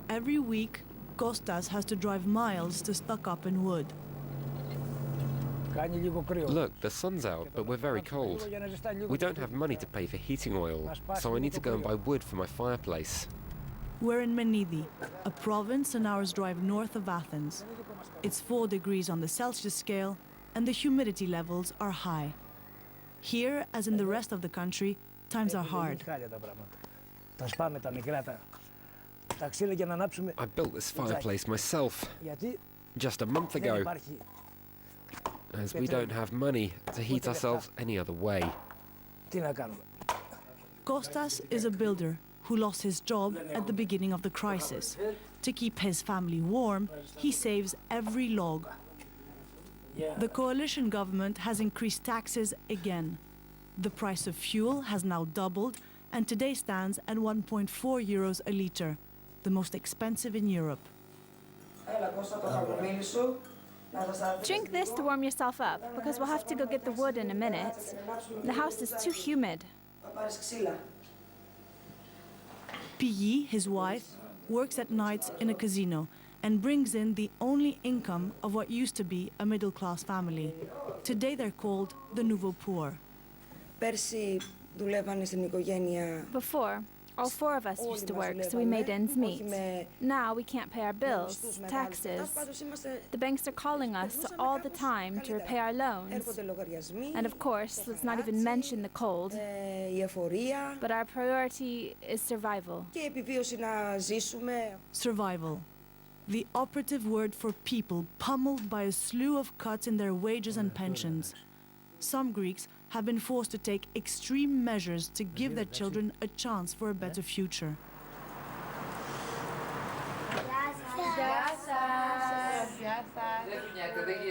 Every week, Kostas has to drive miles to stock up in wood. Look, the sun's out, but we're very cold. We don't have money to pay for heating oil, so I need to go and buy wood for my fireplace. We're in Menidi, a province an hour's drive north of Athens. It's 4 degrees on the Celsius scale, and the humidity levels are high. Here, as in the rest of the country, times are hard. I built this fireplace myself just a month ago, as we don't have money to heat ourselves any other way. Kostas is a builder who lost his job at the beginning of the crisis. To keep his family warm, he saves every log. The coalition government has increased taxes again. The price of fuel has now doubled and today stands at 1.4 euros a litre, the most expensive in Europe. Drink this to warm yourself up, because we'll have to go get the wood in a minute. The house is too humid. Piggy, his wife, works at nights in a casino and brings in the only income of what used to be a middle-class family. Today they're called the nouveau poor. Before, all 4 of us used to work, so we made ends meet. Now we can't pay our bills, taxes. The banks are calling us all the time to repay our loans. And of course, let's not even mention the cold. But our priority is survival. Survival. The operative word for people pummeled by a slew of cuts in their wages and pensions. Some Greeks have been forced to take extreme measures to give their children a chance for a better future.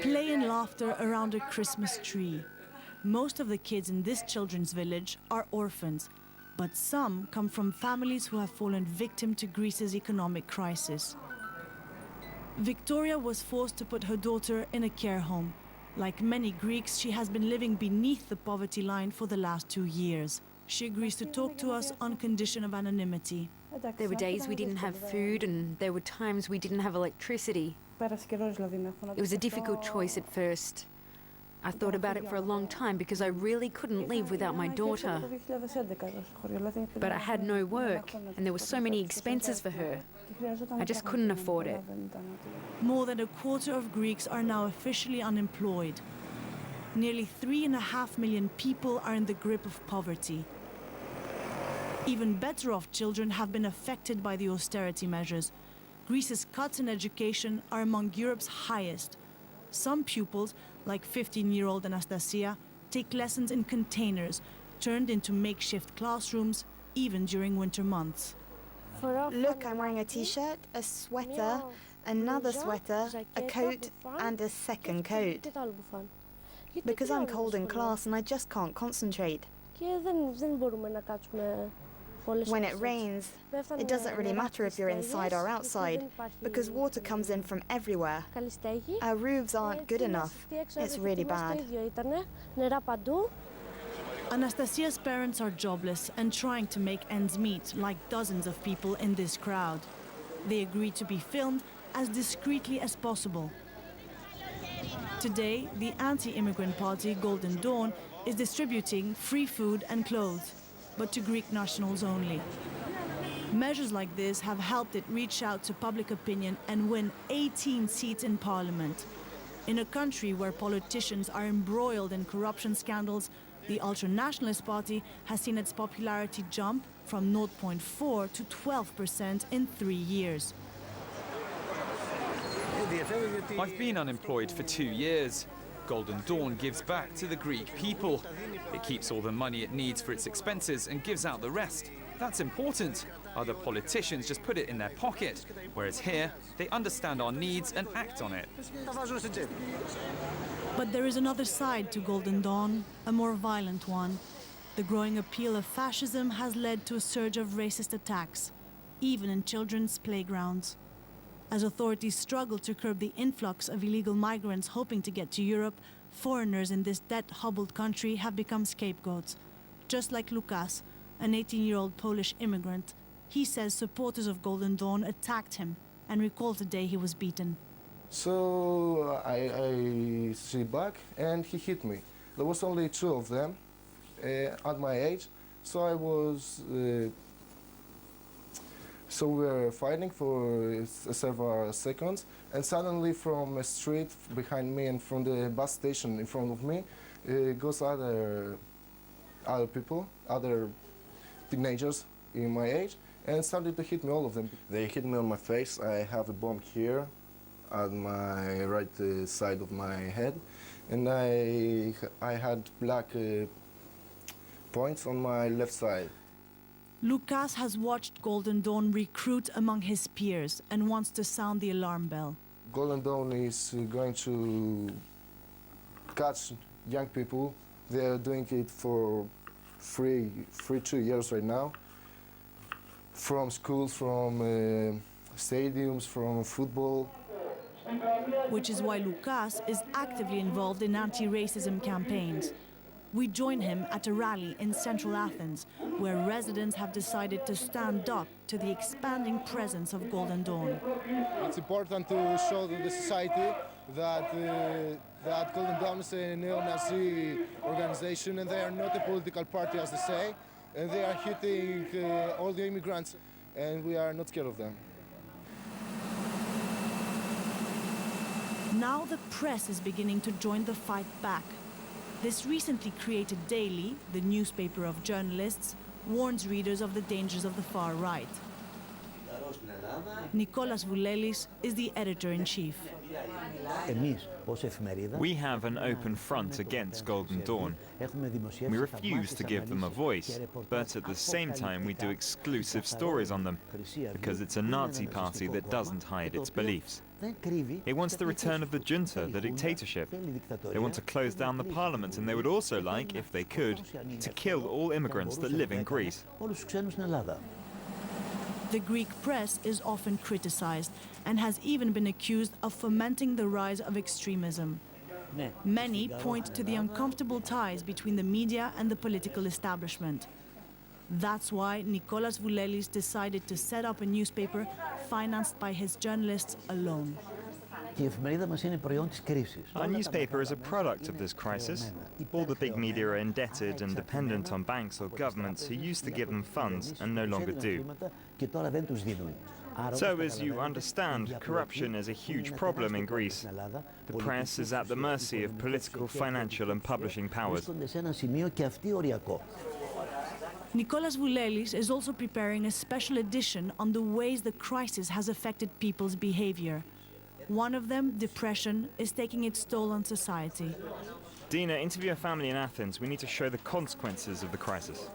Play and laughter around a Christmas tree. Most of the kids in this children's village are orphans, but some come from families who have fallen victim to Greece's economic crisis. Victoria was forced to put her daughter in a care home. Like many Greeks, she has been living beneath the poverty line for the last 2 years. She agrees to talk to us on condition of anonymity. There were days we didn't have food, and there were times we didn't have electricity. It was a difficult choice at first. I thought about it for a long time because I really couldn't leave without my daughter. But I had no work, and there were so many expenses for her. I just couldn't afford it. More than a quarter of Greeks are now officially unemployed. Nearly 3.5 million people are in the grip of poverty. Even better off children have been affected by the austerity measures. Greece's cuts in education are among Europe's highest. Some pupils, like 15-year-old Anastasia, take lessons in containers, turned into makeshift classrooms, even during winter months. Look, I'm wearing a t-shirt, a sweater, another sweater, a coat, and a second coat. Because I'm cold in class and I just can't concentrate. When it rains, it doesn't really matter if you're inside or outside, because water comes in from everywhere. Our roofs aren't good enough. It's really bad. Anastasia's parents are jobless and trying to make ends meet, like dozens of people in this crowd. They agree to be filmed as discreetly as possible. Today, the anti-immigrant party Golden Dawn is distributing free food and clothes, but to Greek nationals only. Measures like this have helped it reach out to public opinion and win 18 seats in parliament. In a country where politicians are embroiled in corruption scandals, the ultra-nationalist party has seen its popularity jump from 0.4 to 12% in 3 years. I've been unemployed for 2 years. Golden Dawn gives back to the Greek people. It keeps all the money it needs for its expenses and gives out the rest. That's important. Other politicians just put it in their pocket, whereas here, they understand our needs and act on it. But there is another side to Golden Dawn, a more violent one. The growing appeal of fascism has led to a surge of racist attacks, even in children's playgrounds. As authorities struggle to curb the influx of illegal migrants hoping to get to Europe, foreigners in this debt-hobbled country have become scapegoats. Just like Lukas, an 18-year-old Polish immigrant. He says supporters of Golden Dawn attacked him and recalls the day he was beaten. So I see back and he hit me. There was only two of them at my age, so I was. So we were fighting for several seconds, and suddenly from a street behind me and from the bus station in front of me goes other people, other teenagers in my age, and started to hit me, all of them. They hit me on my face. I have a bomb here at my right side of my head, and I had black points on my left side. Lukas has watched Golden Dawn recruit among his peers and wants to sound the alarm bell. Golden Dawn is going to catch young people. They are doing it for free 2 years right now. From schools, from stadiums, from football. Which is why Lukas is actively involved in anti-racism campaigns. We join him at a rally in central Athens, where residents have decided to stand up to the expanding presence of Golden Dawn. It's important to show to the society that Golden Dawn is a neo-Nazi organization, and they are not a political party, as they say, and they are hitting all the immigrants, and we are not scared of them. Now the press is beginning to join the fight back. This recently created daily, the newspaper of journalists, warns readers of the dangers of the far right. Nikolas Voulelis is the editor-in-chief. We have an open front against Golden Dawn. We refuse to give them a voice, but at the same time we do exclusive stories on them, because it's a Nazi party that doesn't hide its beliefs. It wants the return of the junta, the dictatorship. They want to close down the parliament, and they would also like, if they could, to kill all immigrants that live in Greece. The Greek press is often criticized and has even been accused of fomenting the rise of extremism. Many point to the uncomfortable ties between the media and the political establishment. That's why Nikolas Voulelis decided to set up a newspaper financed by his journalists alone. Our newspaper is a product of this crisis. All the big media are indebted and dependent on banks or governments who used to give them funds and no longer do. So, as you understand, corruption is a huge problem in Greece. The press is at the mercy of political, financial and publishing powers. Nikolas Voulelis is also preparing a special edition on the ways the crisis has affected people's behavior. One of them, depression, is taking its toll on society. Dina, interview a family in Athens. We need to show the consequences of the crisis.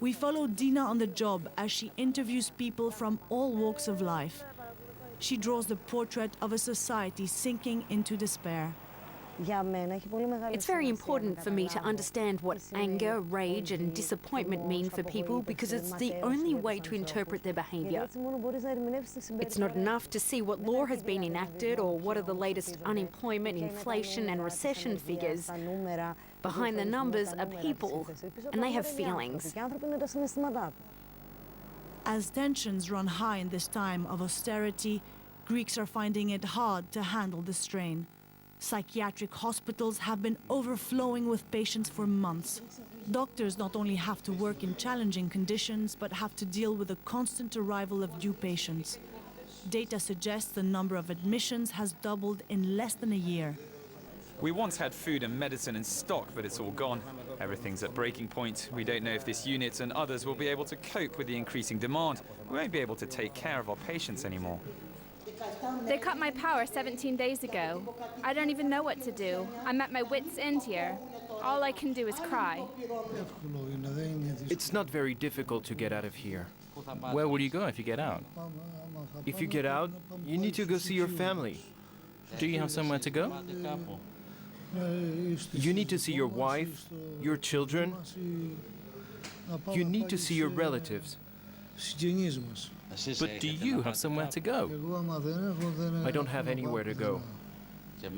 We follow Dina on the job as she interviews people from all walks of life. She draws the portrait of a society sinking into despair. It's very important for me to understand what anger, rage and disappointment mean for people, because it's the only way to interpret their behaviour. It's not enough to see what law has been enacted or what are the latest unemployment, inflation and recession figures. Behind the numbers are people, and they have feelings. As tensions run high in this time of austerity, Greeks are finding it hard to handle the strain. Psychiatric hospitals have been overflowing with patients for months. Doctors not only have to work in challenging conditions, but have to deal with the constant arrival of new patients. Data suggests the number of admissions has doubled in less than a year. We once had food and medicine in stock, but it's all gone. Everything's at breaking point. We don't know if this unit and others will be able to cope with the increasing demand. We won't be able to take care of our patients anymore. They cut my power 17 days ago. I don't even know what to do. I'm at my wit's end here. All I can do is cry. It's not very difficult to get out of here. Where will you go if you get out? If you get out, you need to go see your family. Do you have somewhere to go? You need to see your wife, your children. You need to see your relatives. But do you have somewhere to go? I don't have anywhere to go.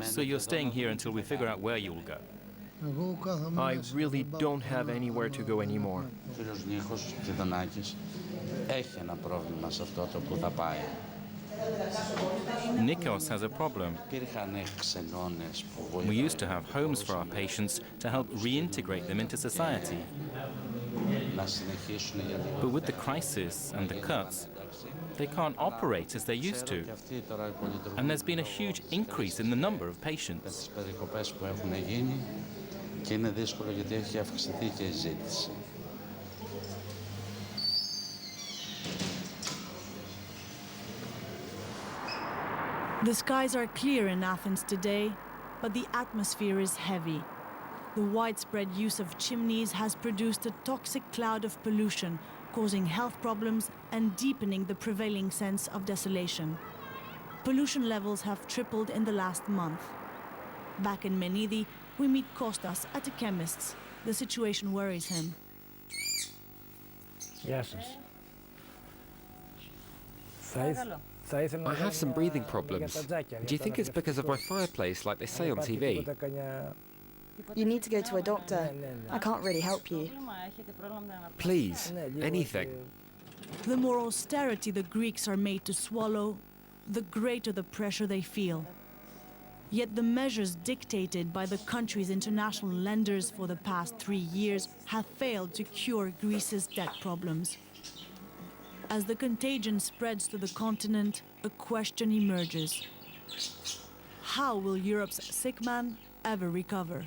So you're staying here until we figure out where you will go? I really don't have anywhere to go anymore. Nikos has a problem. We used to have homes for our patients to help reintegrate them into society. But with the crisis and the cuts, they can't operate as they used to. And there's been a huge increase in the number of patients. The skies are clear in Athens today, but the atmosphere is heavy. The widespread use of chimneys has produced a toxic cloud of pollution, causing health problems and deepening the prevailing sense of desolation. Pollution levels have tripled in the last month. Back in Menidi, we meet Kostas at a chemist's. The situation worries him. I have some breathing problems. Do you think it's because of my fireplace, like they say on TV? You need to go to a doctor. I can't really help you. Please, anything. The more austerity the Greeks are made to swallow, the greater the pressure they feel. Yet the measures dictated by the country's international lenders for the past 3 years have failed to cure Greece's debt problems. As the contagion spreads to the continent, a question emerges. How will Europe's sick man ever recover?